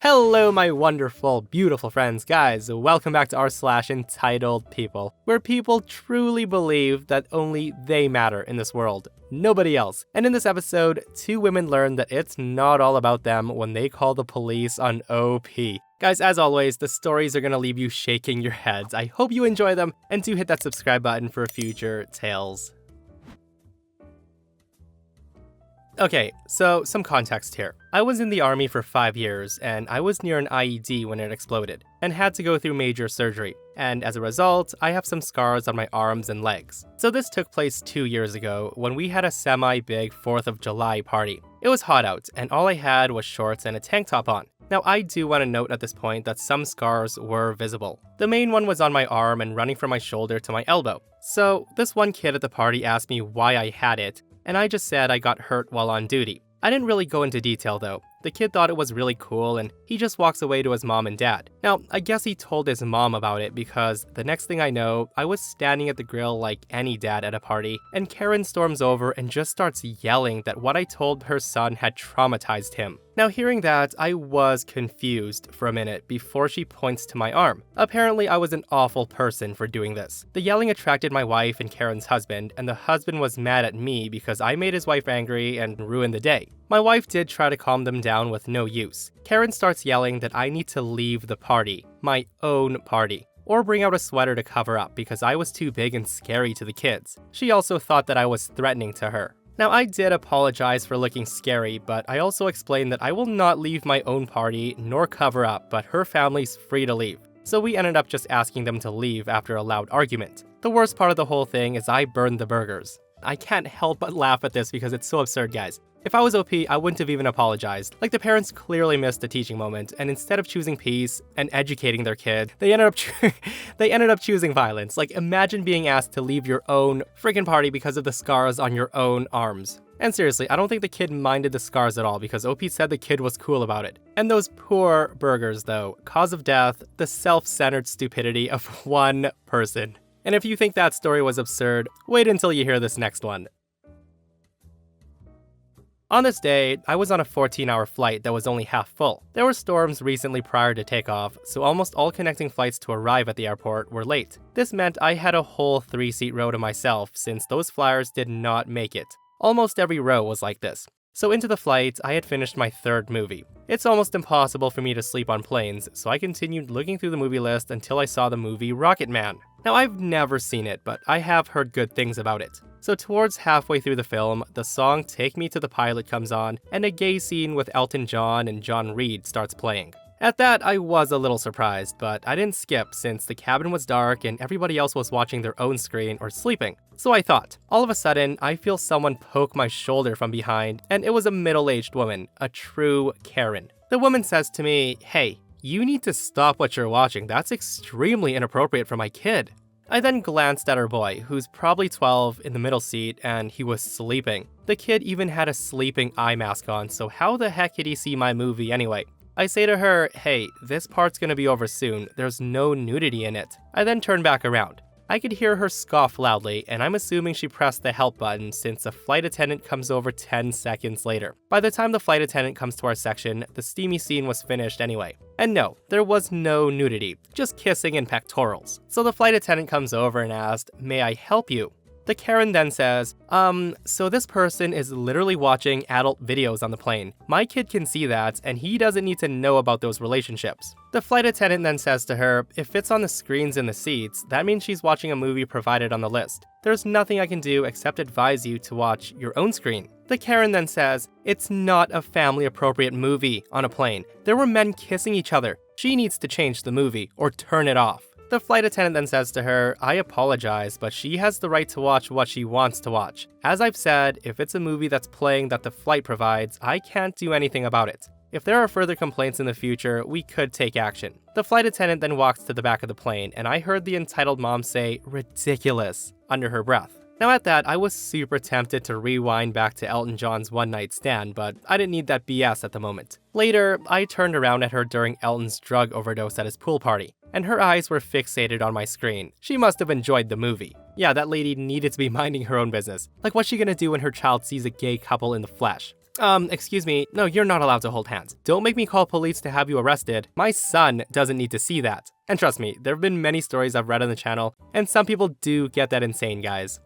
Hello, my wonderful, beautiful friends. Guys, welcome back to r/EntitledPeople, where people truly believe that only they matter in this world, nobody else. And in this episode, two women learn that it's not all about them when they call the police on OP. Guys, as always, the stories are gonna leave you shaking your heads. I hope you enjoy them, and do hit that subscribe button for future tales. Okay, so some context here. I was in the army for 5 years, and I was near an IED when it exploded, and had to go through major surgery. And as a result, I have some scars on my arms and legs. So this took place 2 years ago, when we had a semi-big 4th of July party. It was hot out, and all I had was shorts and a tank top on. Now I do want to note at this point that some scars were visible. The main one was on my arm and running from my shoulder to my elbow. So this one kid at the party asked me why I had it, and I just said I got hurt while on duty. I didn't really go into detail though. The kid thought it was really cool and he just walks away to his mom and dad. Now, I guess he told his mom about it because the next thing I know, I was standing at the grill like any dad at a party, and Karen storms over and just starts yelling that what I told her son had traumatized him. Now, hearing that, I was confused for a minute before she points to my arm. Apparently, I was an awful person for doing this. The yelling attracted my wife and Karen's husband, and the husband was mad at me because I made his wife angry and ruined the day. My wife did try to calm them down with no use. Karen starts yelling that I need to leave the party, my own party, or bring out a sweater to cover up because I was too big and scary to the kids. She also thought that I was threatening to her. Now, I did apologize for looking scary, but I also explained that I will not leave my own party nor cover up, but her family's free to leave. So we ended up just asking them to leave after a loud argument. The worst part of the whole thing is I burned the burgers. I can't help but laugh at this because it's so absurd, guys. If I was OP, I wouldn't have even apologized. Like, the parents clearly missed a teaching moment, and instead of choosing peace and educating their kid, they ended up choosing violence. Like, imagine being asked to leave your own freaking party because of the scars on your own arms. And seriously, I don't think the kid minded the scars at all because OP said the kid was cool about it. And those poor burgers though, cause of death, the self-centered stupidity of one person. And if you think that story was absurd, wait until you hear this next one. On this day, I was on a 14-hour flight that was only half full. There were storms recently prior to takeoff, so almost all connecting flights to arrive at the airport were late. This meant I had a whole 3-seat row to myself since those flyers did not make it. Almost every row was like this. So into the flight, I had finished my 3rd movie. It's almost impossible for me to sleep on planes, so I continued looking through the movie list until I saw the movie Rocket Man. Now, I've never seen it, but I have heard good things about it. So towards halfway through the film, the song Take Me to the Pilot comes on, and a gay scene with Elton John and John Reed starts playing. At that, I was a little surprised, but I didn't skip since the cabin was dark and everybody else was watching their own screen or sleeping. So I thought. All of a sudden, I feel someone poke my shoulder from behind, and it was a middle-aged woman, a true Karen. The woman says to me, "Hey, you need to stop what you're watching. That's extremely inappropriate for my kid." I then glanced at her boy, who's probably 12, in the middle seat, and he was sleeping. The kid even had a sleeping eye mask on, so how the heck did he see my movie anyway? I say to her, "Hey, this part's gonna be over soon. There's no nudity in it." I then turn back around. I could hear her scoff loudly, and I'm assuming she pressed the help button since a flight attendant comes over 10 seconds later. By the time the flight attendant comes to our section, the steamy scene was finished anyway. And no, there was no nudity, just kissing and pectorals. So the flight attendant comes over and asked, "May I help you?" The Karen then says, so this person is literally watching adult videos on the plane. My kid can see that, and he doesn't need to know about those relationships." The flight attendant then says to her, "If it's on the screens in the seats, that means she's watching a movie provided on the list. There's nothing I can do except advise you to watch your own screen." The Karen then says, "It's not a family-appropriate movie on a plane. There were men kissing each other. She needs to change the movie or turn it off." The flight attendant then says to her, "I apologize, but she has the right to watch what she wants to watch. As I've said, if it's a movie that's playing that the flight provides, I can't do anything about it. If there are further complaints in the future, we could take action." The flight attendant then walks to the back of the plane, and I heard the entitled mom say, "Ridiculous," under her breath. Now at that, I was super tempted to rewind back to Elton John's One Night Stand, but I didn't need that BS at the moment. Later, I turned around at her during Elton's drug overdose at his pool party, and her eyes were fixated on my screen. She must have enjoyed the movie. Yeah, that lady needed to be minding her own business. Like, what's she gonna do when her child sees a gay couple in the flesh? Excuse me, no, you're not allowed to hold hands. Don't make me call police to have you arrested. My son doesn't need to see that. And trust me, there have been many stories I've read on the channel, and some people do get that insane, guys.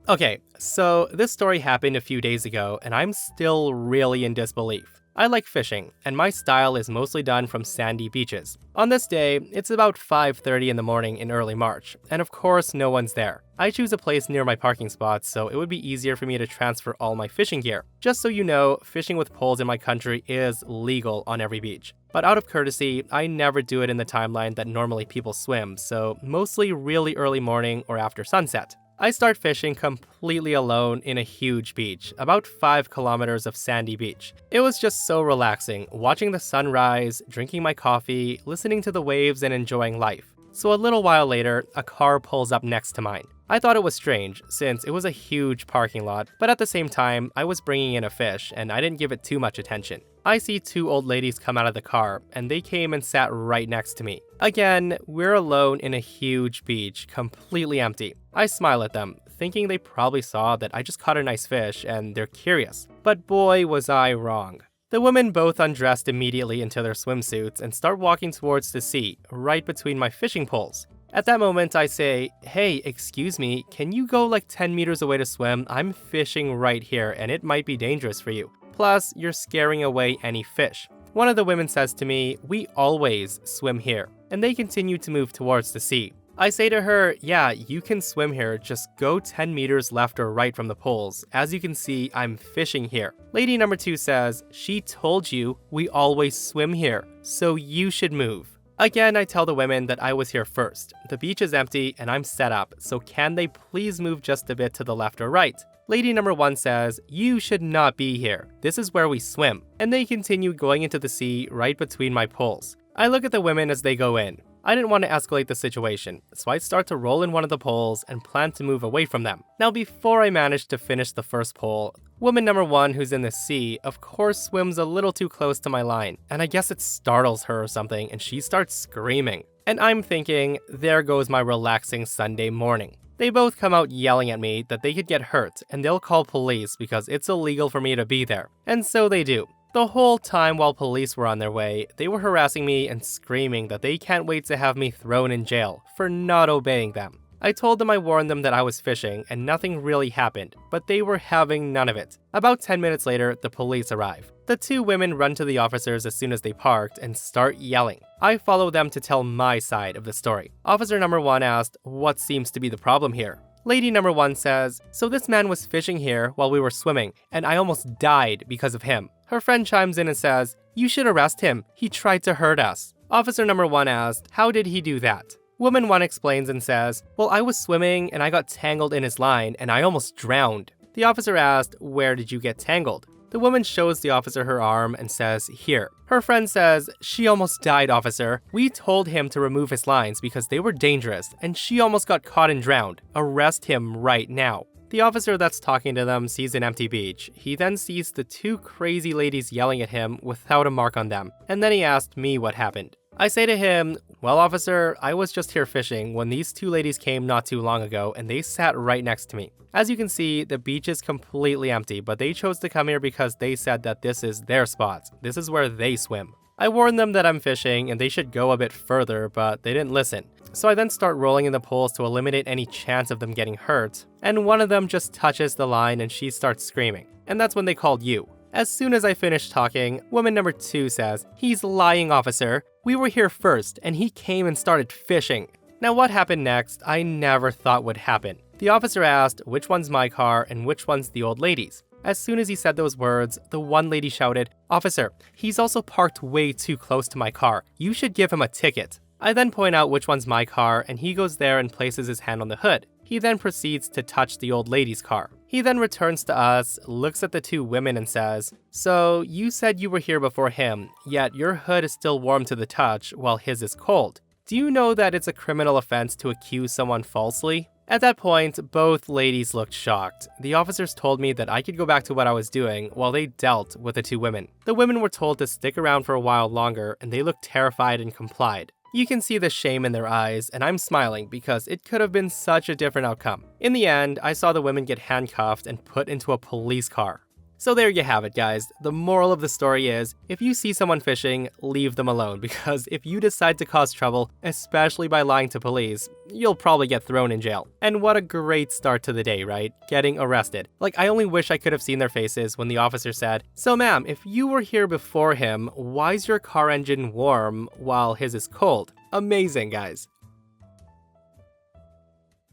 Okay, so this story happened a few days ago, and I'm still really in disbelief. I like fishing, and my style is mostly done from sandy beaches. On this day, it's about 5:30 in the morning in early March, and of course no one's there. I choose a place near my parking spot so it would be easier for me to transfer all my fishing gear. Just so you know, fishing with poles in my country is legal on every beach. But out of courtesy, I never do it in the timeline that normally people swim, so mostly really early morning or after sunset. I start fishing completely alone in a huge beach, about 5 kilometers of sandy beach. It was just so relaxing, watching the sunrise, drinking my coffee, listening to the waves and enjoying life. So a little while later, a car pulls up next to mine. I thought it was strange, since it was a huge parking lot, but at the same time, I was bringing in a fish and I didn't give it too much attention. I see 2 old ladies come out of the car, and they came and sat right next to me. Again, we're alone in a huge beach, completely empty. I smile at them, thinking they probably saw that I just caught a nice fish and they're curious. But boy, was I wrong. The women both undressed immediately into their swimsuits and start walking towards the sea, right between my fishing poles. At that moment, I say, "Hey, excuse me, can you go like 10 meters away to swim? I'm fishing right here and it might be dangerous for you. Plus, you're scaring away any fish." One of the women says to me, "We always swim here," and they continue to move towards the sea. I say to her, "Yeah, you can swim here, just go 10 meters left or right from the poles. As you can see, I'm fishing here." Lady number 2 says, "She told you we always swim here, so you should move." Again, I tell the women that I was here first. The beach is empty and I'm set up, so can they please move just a bit to the left or right? Lady number 1 says, "You should not be here. This is where we swim." And they continue going into the sea right between my poles. I look at the women as they go in. I didn't want to escalate the situation, so I start to roll in one of the poles and plan to move away from them. Now, before I manage to finish the first pole, woman number 1, who's in the sea, of course swims a little too close to my line, and I guess it startles her or something, and she starts screaming. And I'm thinking, there goes my relaxing Sunday morning. They both come out yelling at me that they could get hurt, and they'll call police because it's illegal for me to be there. And so they do. The whole time while police were on their way, they were harassing me and screaming that they can't wait to have me thrown in jail for not obeying them. I told them I warned them that I was fishing and nothing really happened, but they were having none of it. About 10 minutes later, the police arrive. The 2 women run to the officers as soon as they parked and start yelling. I follow them to tell my side of the story. Officer number 1 asked, "What seems to be the problem here?" Lady number 1 says, "So this man was fishing here while we were swimming, and I almost died because of him." Her friend chimes in and says, "You should arrest him. He tried to hurt us." Officer number 1 asked, "How did he do that?" Woman 1 explains and says, "Well, I was swimming and I got tangled in his line and I almost drowned." The officer asked, "Where did you get tangled?" The woman shows the officer her arm and says, "Here." Her friend says, "She almost died, officer. We told him to remove his lines because they were dangerous and she almost got caught and drowned. Arrest him right now." The officer that's talking to them sees an empty beach. He then sees the 2 crazy ladies yelling at him without a mark on them, and then he asked me what happened. I say to him, "Well, officer, I was just here fishing when these 2 ladies came not too long ago and they sat right next to me. As you can see, the beach is completely empty, but they chose to come here because they said that this is their spot. This is where they swim." I warned them that I'm fishing and they should go a bit further, but they didn't listen. So I then start rolling in the poles to eliminate any chance of them getting hurt, and one of them just touches the line and she starts screaming. And that's when they called you. As soon as I finish talking, woman number 2 says, "He's lying, officer. We were here first and he came and started fishing." Now what happened next, I never thought would happen. The officer asked which one's my car and which one's the old lady's. As soon as he said those words, the one lady shouted, "Officer, he's also parked way too close to my car. You should give him a ticket." I then point out which one's my car and he goes there and places his hand on the hood. He then proceeds to touch the old lady's car. He then returns to us, looks at the 2 women and says, "So you said you were here before him, yet your hood is still warm to the touch while his is cold. Do you know that it's a criminal offense to accuse someone falsely?" At that point, both ladies looked shocked. The officers told me that I could go back to what I was doing while they dealt with the 2 women. The women were told to stick around for a while longer and they looked terrified and complied. You can see the shame in their eyes, and I'm smiling because it could have been such a different outcome. In the end, I saw the women get handcuffed and put into a police car. So there you have it, guys. The moral of the story is, if you see someone fishing, leave them alone, because if you decide to cause trouble, especially by lying to police, you'll probably get thrown in jail. And what a great start to the day, right? Getting arrested. Like, I only wish I could have seen their faces when the officer said, "So ma'am, if you were here before him, why's your car engine warm while his is cold?" Amazing, guys.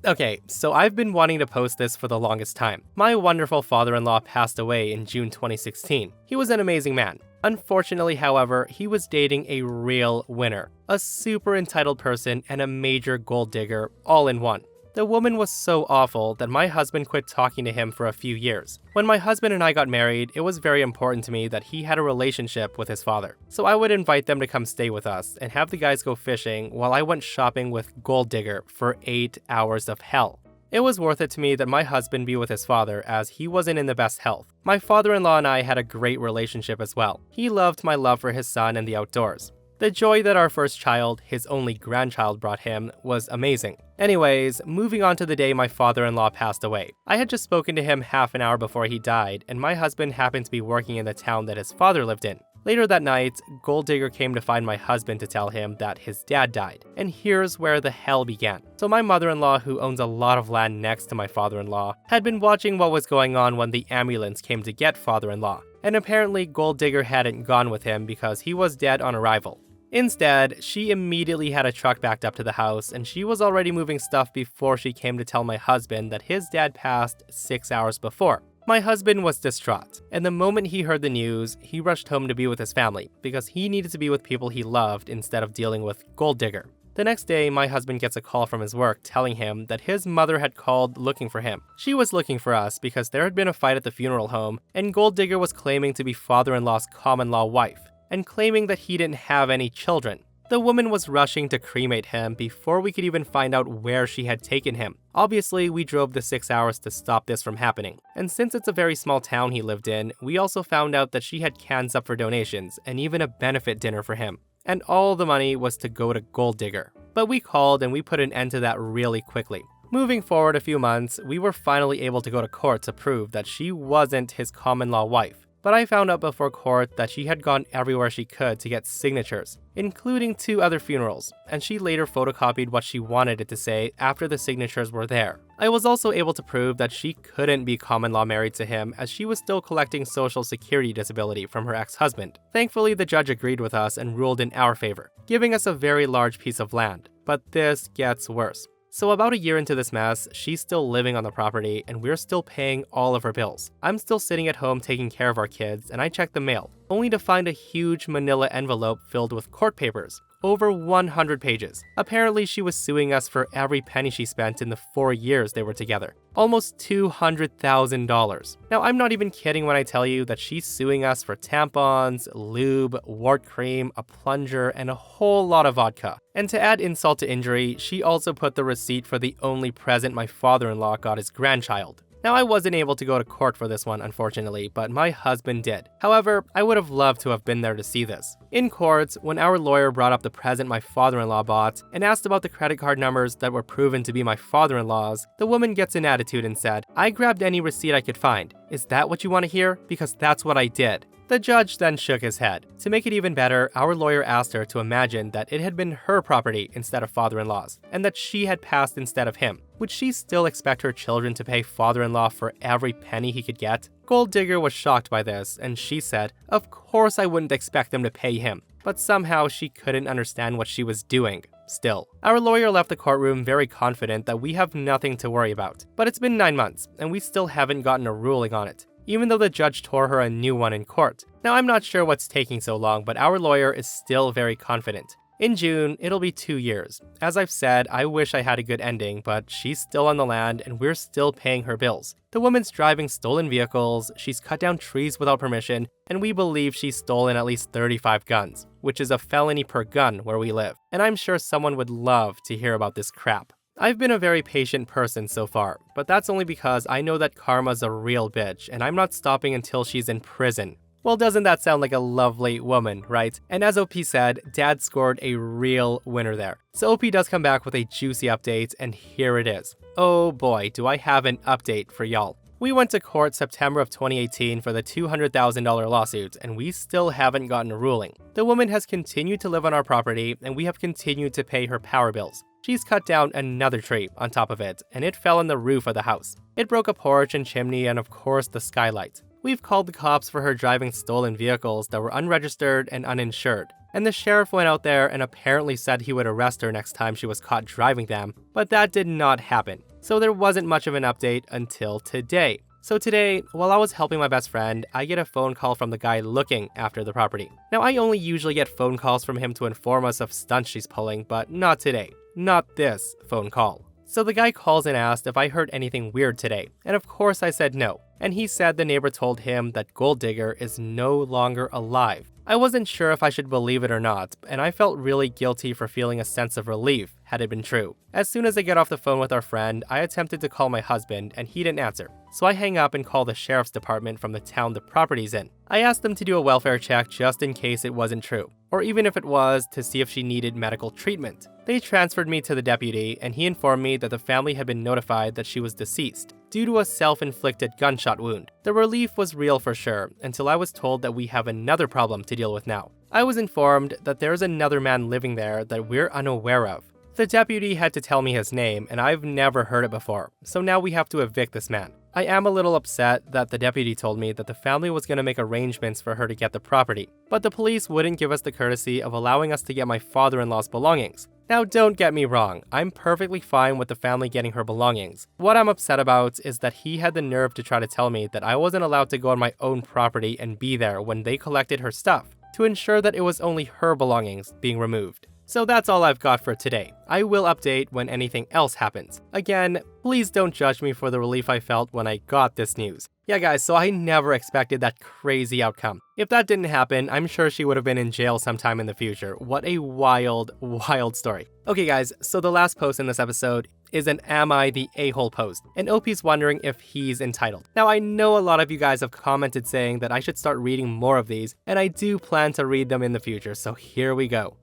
Okay, so I've been wanting to post this for the longest time. My wonderful father-in-law passed away in June 2016. He was an amazing man. Unfortunately, however, he was dating a real winner, a super entitled person and a major gold digger all in one. The woman was so awful that my husband quit talking to him for a few years. When my husband and I got married, it was very important to me that he had a relationship with his father. So I would invite them to come stay with us and have the guys go fishing while I went shopping with Gold Digger for 8 hours of hell. It was worth it to me that my husband be with his father, as he wasn't in the best health. My father-in-law and I had a great relationship as well. He loved my love for his son and the outdoors. The joy that our first child, his only grandchild, brought him was amazing. Anyways, moving on to the day my father-in-law passed away. I had just spoken to him half an hour before he died, and my husband happened to be working in the town that his father lived in. Later that night, Gold Digger came to find my husband to tell him that his dad died. And here's where the hell began. So my mother-in-law, who owns a lot of land next to my father-in-law, had been watching what was going on when the ambulance came to get father-in-law. And apparently Gold Digger hadn't gone with him because he was dead on arrival. Instead, she immediately had a truck backed up to the house, and she was already moving stuff before she came to tell my husband that his dad passed 6 hours before. My husband was distraught, and the moment he heard the news, he rushed home to be with his family, because he needed to be with people he loved instead of dealing with Gold Digger. The next day, my husband gets a call from his work telling him that his mother had called looking for him. She was looking for us because there had been a fight at the funeral home, and Gold Digger was claiming to be father-in-law's common-law wife, and claiming that he didn't have any children. The woman was rushing to cremate him before we could even find out where she had taken him. Obviously, we drove the 6 hours to stop this from happening. And since it's a very small town he lived in, we also found out that she had cans up for donations and even a benefit dinner for him. And all the money was to go to Gold Digger. But we called and we put an end to that really quickly. Moving forward a few months, we were finally able to go to court to prove that she wasn't his common-law wife. But I found out before court that she had gone everywhere she could to get signatures, including 2 other funerals, and she later photocopied what she wanted it to say after the signatures were there. I was also able to prove that she couldn't be common-law married to him, as she was still collecting Social Security disability from her ex-husband. Thankfully, the judge agreed with us and ruled in our favor, giving us a very large piece of land. But this gets worse. So about a year into this mess, she's still living on the property and we're still paying all of her bills. I'm still sitting at home taking care of our kids, and I check the mail, only to find a huge manila envelope filled with court papers. Over 100 pages. Apparently she was suing us for every penny she spent in the 4 years they were together. Almost $200,000. Now, I'm not even kidding when I tell you that she's suing us for tampons, lube, wart cream, a plunger, and a whole lot of vodka. And to add insult to injury, she also put the receipt for the only present my father-in-law got his grandchild. Now, I wasn't able to go to court for this one, unfortunately, but my husband did. However, I would have loved to have been there to see this. In court, when our lawyer brought up the present my father-in-law bought and asked about the credit card numbers that were proven to be my father-in-law's, the woman gets an attitude and said, "I grabbed any receipt I could find. Is that what you want to hear? Because that's what I did." The judge then shook his head. To make it even better, our lawyer asked her to imagine that it had been her property instead of father-in-law's, and that she had passed instead of him. Would she still expect her children to pay father-in-law for every penny he could get? Gold Digger was shocked by this, and she said, "Of course I wouldn't expect them to pay him." But somehow she couldn't understand what she was doing. Still, our lawyer left the courtroom very confident that we have nothing to worry about. But it's been 9 months, and we still haven't gotten a ruling on it, even though the judge tore her a new one in court. Now, I'm not sure what's taking so long, but our lawyer is still very confident. In June, it'll be 2 years. As I've said, I wish I had a good ending, but she's still on the land and we're still paying her bills. The woman's driving stolen vehicles, she's cut down trees without permission, and we believe she's stolen at least 35 guns, which is a felony per gun where we live. And I'm sure someone would love to hear about this crap. I've been a very patient person so far, but that's only because I know that karma's a real bitch and I'm not stopping until she's in prison. Well, doesn't that sound like a lovely woman, right? And as OP said, Dad scored a real winner there. So OP does come back with a juicy update, and here it is. Oh boy, do I have an update for y'all. We went to court September of 2018 for the $200,000 lawsuit, and we still haven't gotten a ruling. The woman has continued to live on our property, and we have continued to pay her power bills. She's cut down another tree on top of it, and it fell on the roof of the house. It broke a porch and chimney and of course the skylight. We've called the cops for her driving stolen vehicles that were unregistered and uninsured. And the sheriff went out there and apparently said he would arrest her next time she was caught driving them, but that did not happen. So there wasn't much of an update until today. So today, while I was helping my best friend, I get a phone call from the guy looking after the property. Now, I only usually get phone calls from him to inform us of stunts she's pulling, but not today. Not this phone call. So the guy calls and asked if I heard anything weird today, and of course I said no. And he said the neighbor told him that Gold Digger is no longer alive. I wasn't sure if I should believe it or not, and I felt really guilty for feeling a sense of relief had it been true. As soon as I get off the phone with our friend, I attempted to call my husband and he didn't answer. So I hang up and call the sheriff's department from the town the property's in. I asked them to do a welfare check just in case it wasn't true, or even if it was, to see if she needed medical treatment. They transferred me to the deputy and he informed me that the family had been notified that she was deceased due to a self-inflicted gunshot wound. The relief was real for sure, until I was told that we have another problem to deal with now. I was informed that there's another man living there that we're unaware of. The deputy had to tell me his name, and I've never heard it before, so now we have to evict this man. I am a little upset that the deputy told me that the family was going to make arrangements for her to get the property, but the police wouldn't give us the courtesy of allowing us to get my father-in-law's belongings. Now, don't get me wrong, I'm perfectly fine with the family getting her belongings. What I'm upset about is that he had the nerve to try to tell me that I wasn't allowed to go on my own property and be there when they collected her stuff, to ensure that it was only her belongings being removed. So that's all I've got for today. I will update when anything else happens. Again, please don't judge me for the relief I felt when I got this news. Yeah guys, so I never expected that crazy outcome. If that didn't happen, I'm sure she would have been in jail sometime in the future. What a wild, wild story. Okay guys, so the last post in this episode is an Am I the A-hole post, and OP's wondering if he's entitled. Now I know a lot of you guys have commented saying that I should start reading more of these, and I do plan to read them in the future, so here we go.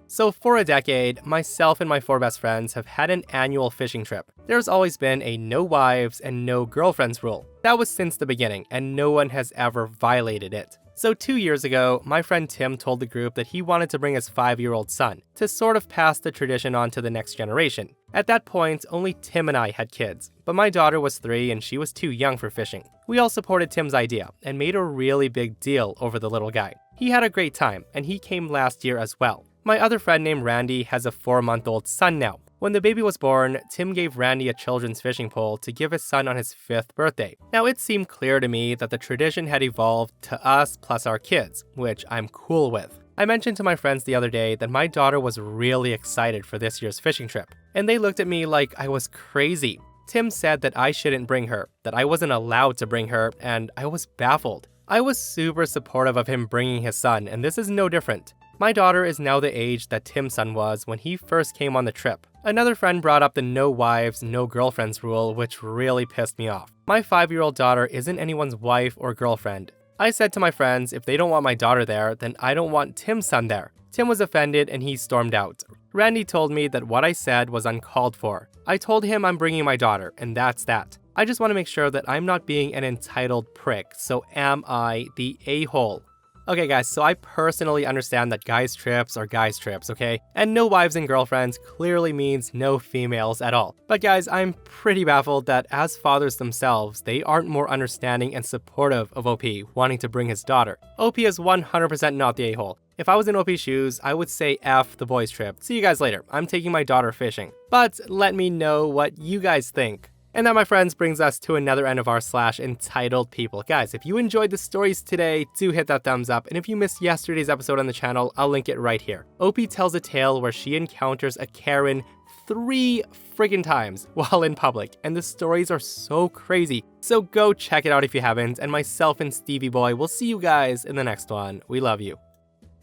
So for a decade, myself and my 4 best friends have had an annual fishing trip. There's always been a no wives and no girlfriends rule. That was since the beginning, and no one has ever violated it. So 2 years ago, my friend Tim told the group that he wanted to bring his 5-year-old son to sort of pass the tradition on to the next generation. At that point, only Tim and I had kids, but my daughter was 3 and she was too young for fishing. We all supported Tim's idea and made a really big deal over the little guy. He had a great time, and he came last year as well. My other friend named Randy has a 4-month-old son now. When the baby was born, Tim gave Randy a children's fishing pole to give his son on his 5th birthday. Now it seemed clear to me that the tradition had evolved to us plus our kids, which I'm cool with. I mentioned to my friends the other day that my daughter was really excited for this year's fishing trip, and they looked at me like I was crazy. Tim said that I shouldn't bring her, that I wasn't allowed to bring her, and I was baffled. I was super supportive of him bringing his son, and this is no different. My daughter is now the age that Tim's son was when he first came on the trip. Another friend brought up the no wives, no girlfriends rule, which really pissed me off. My 5-year-old daughter isn't anyone's wife or girlfriend. I said to my friends, if they don't want my daughter there, then I don't want Tim's son there. Tim was offended and he stormed out. Randy told me that what I said was uncalled for. I told him I'm bringing my daughter, and that's that. I just want to make sure that I'm not being an entitled prick, so am I the a-hole? Okay guys, so I personally understand that guys' trips are guys' trips, okay? And no wives and girlfriends clearly means no females at all. But guys, I'm pretty baffled that as fathers themselves, they aren't more understanding and supportive of OP wanting to bring his daughter. OP is 100% not the a-hole. If I was in OP's shoes, I would say F the boys' trip. See you guys later. I'm taking my daughter fishing. But let me know what you guys think. And that, my friends, brings us to another end of our /entitled people. Guys, if you enjoyed the stories today, do hit that thumbs up. And if you missed yesterday's episode on the channel, I'll link it right here. OP tells a tale where she encounters a Karen 3 friggin' times while in public, and the stories are so crazy. So go check it out if you haven't, and myself and Stevie Boy will see you guys in the next one. We love you.